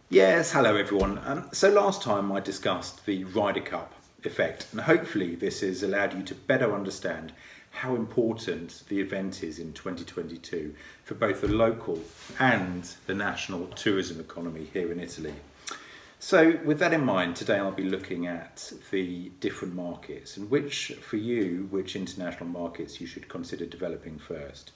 Yes, hello everyone. So last time I discussed the Ryder Cup effect, and hopefully this has allowed you to better understand how important the event is in 2022 for both the local and the national tourism economy here in Italy. So with that in mind, today I'll be looking at the different markets and which international markets you should consider developing first.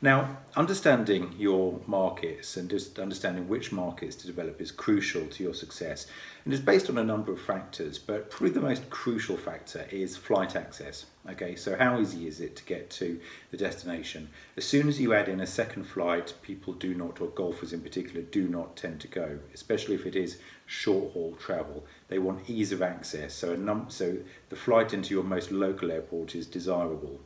Now, understanding your markets and just understanding which markets to develop is crucial to your success, and is based on a number of factors, but probably the most crucial factor is flight access. Okay, so how easy is it to get to the destination? As soon as you add in a second flight, people do not, or golfers in particular, do not tend to go, especially if it is short haul travel. They want ease of access, so the flight into your most local airport is desirable.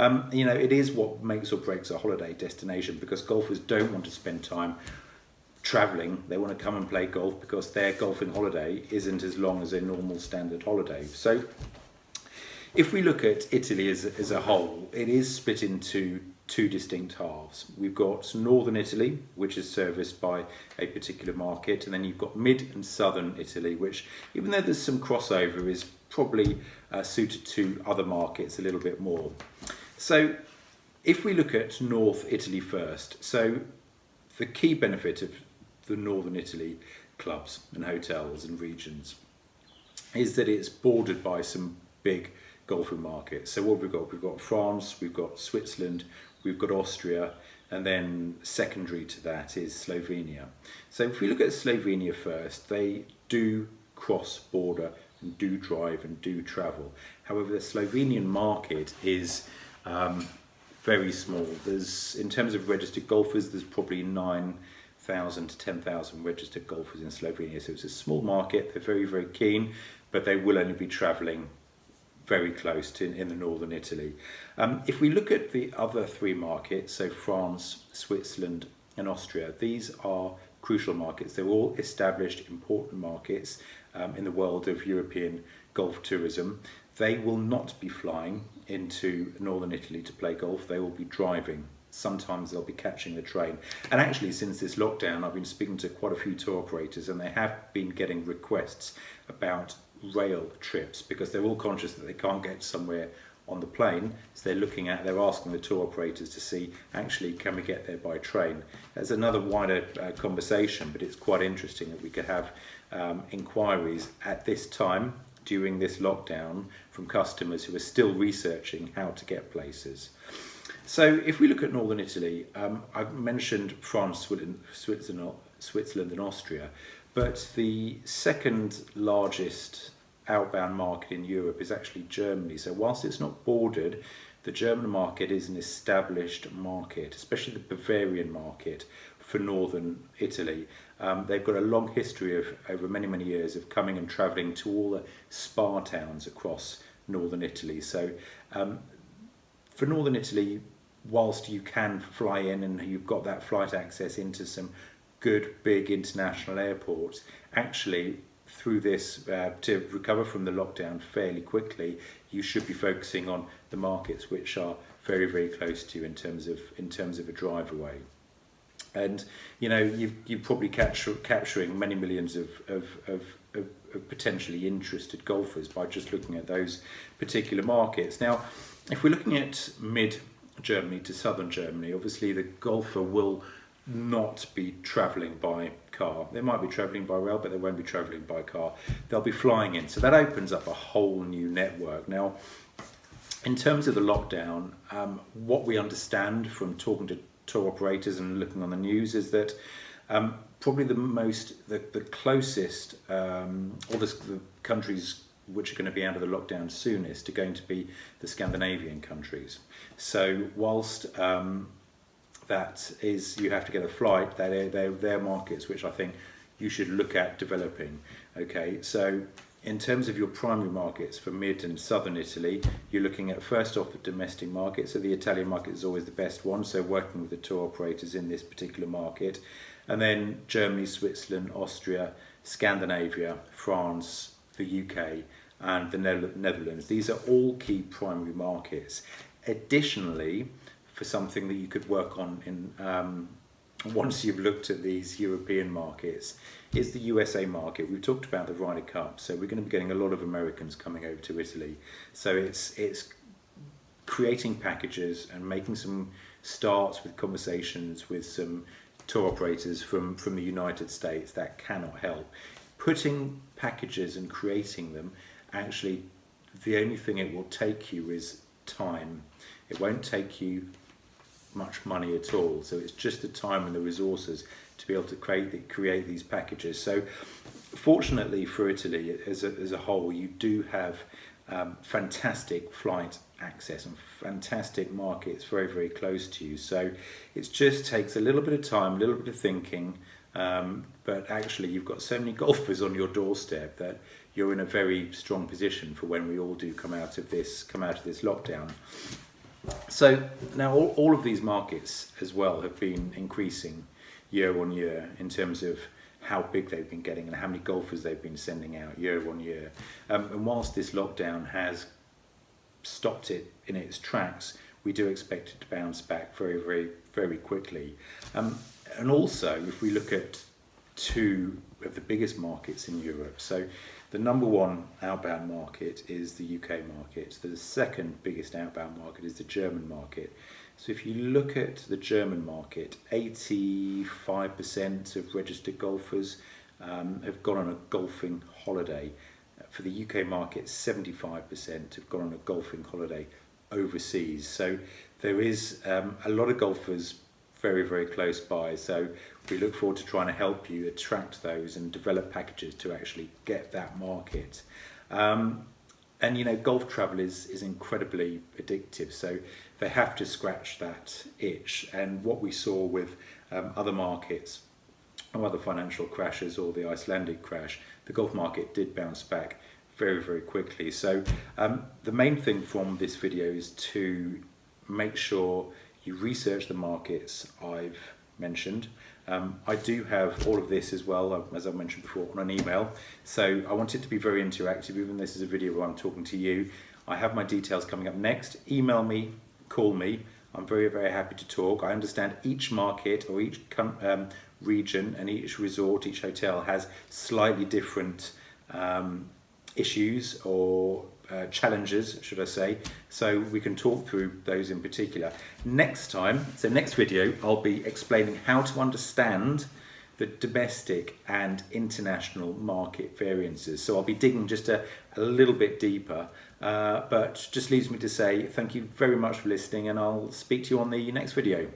It is what makes or breaks a holiday destination, because golfers don't want to spend time travelling. They want to come and play golf because their golfing holiday isn't as long as a normal standard holiday. So if we look at Italy as a whole, it is split into two distinct halves. We've got northern Italy, which is serviced by a particular market, and then you've got mid and southern Italy, which, even though there's some crossover, is probably suited to other markets a little bit more. So if we look at North Italy first, so the key benefit of the Northern Italy clubs and hotels and regions is that it's bordered by some big golfing markets. So what have we got? We've got France, we've got Switzerland, we've got Austria, and then secondary to that is Slovenia. So if we look at Slovenia first, they do cross border and do drive and do travel. However, the Slovenian market is very small. In terms of registered golfers, there's probably 9,000 to 10,000 registered golfers in Slovenia. So it's a small market. They're very, very keen, but they will only be travelling very close to in the northern Italy. If we look at the other three markets, so France, Switzerland and Austria, these are crucial markets. They're all established, important markets in the world of European golf tourism. They will not be flying into northern Italy to play golf. They will be driving. Sometimes they'll be catching the train. And actually, since this lockdown, I've been speaking to quite a few tour operators, and they have been getting requests about rail trips, because they're all conscious that they can't get somewhere on the plane. So they're asking the tour operators to see, actually, can we get there by train? There's another wider conversation, but it's quite interesting that we could have inquiries at this time during this lockdown from customers who are still researching how to get places. So if we look at northern Italy, I've mentioned France, Switzerland and Austria, but the second largest outbound market in Europe is actually Germany. So whilst it's not bordered, the German market is an established market, especially the Bavarian market for northern Italy. They've got a long history of, over many, many years, of coming and travelling to all the spa towns across northern Italy. So for northern Italy, whilst you can fly in and you've got that flight access into some good big international airports, actually through this, to recover from the lockdown fairly quickly, you should be focusing on the markets which are very, very close to you in terms of a drive away. And you're probably capturing many millions of potentially interested golfers by just looking at those particular markets. Now, if we're looking at mid Germany to southern Germany, obviously the golfer will not be travelling by car. They might be travelling by rail, but they won't be travelling by car. They'll be flying in. So that opens up a whole new network. Now, in terms of the lockdown, what we understand from talking to tour operators and looking on the news is that probably the closest, or the countries which are going to be out of the lockdown soonest are going to be the Scandinavian countries. So whilst that is, you have to get a flight, they're markets which I think you should look at developing. Okay, so in terms of your primary markets for mid and southern Italy, you're looking at first off the domestic market. So the Italian market is always the best one. So working with the tour operators in this particular market. And then Germany, Switzerland, Austria, Scandinavia, France, the UK and the Netherlands. These are all key primary markets. Additionally, for something that you could work on in once you've looked at these European markets, is the USA market. We've talked about the Ryder Cup, so we're going to be getting a lot of Americans coming over to Italy. So it's creating packages and making some starts with conversations with some tour operators from the United States. That cannot help. Putting packages and creating them, actually, the only thing it will take you is time. It won't take you much money at all, so it's just the time and the resources to be able to create these packages. So fortunately for Italy as a whole, you do have fantastic flight access and fantastic markets very close to you, so it just takes a little bit of time, a little bit of thinking, but actually you've got so many golfers on your doorstep that you're in a very strong position for when we all do come out of this lockdown. So now all of these markets as well have been increasing year on year in terms of how big they've been getting and how many golfers they've been sending out year on year. And whilst this lockdown has stopped it in its tracks, we do expect it to bounce back very quickly. And also, if we look at two of the biggest markets in Europe, so the number one outbound market is the UK market. The second biggest outbound market is the German market. So if you look at the German market, 85% of registered golfers have gone on a golfing holiday. For the UK market, 75% have gone on a golfing holiday overseas. So there is a lot of golfers very close by. So we look forward to trying to help you attract those and develop packages to actually get that market. And you know, golf travel is incredibly addictive, so they have to scratch that itch. And what we saw with other markets, or other financial crashes, or the Icelandic crash, the golf market did bounce back very quickly. So the main thing from this video is to make sure you research the markets I've mentioned. I do have all of this as well, as I mentioned before, on an email. So I want it to be very interactive, even though this is a video where I'm talking to you. I have my details coming up next. Email me, call me. I'm very happy to talk. I understand each market or each region and each resort, each hotel has slightly different issues or challenges, should I say, so we can talk through those in particular. Next video, I'll be explaining how to understand the domestic and international market variances. So I'll be digging just a little bit deeper, but just leaves me to say thank you very much for listening, and I'll speak to you on the next video.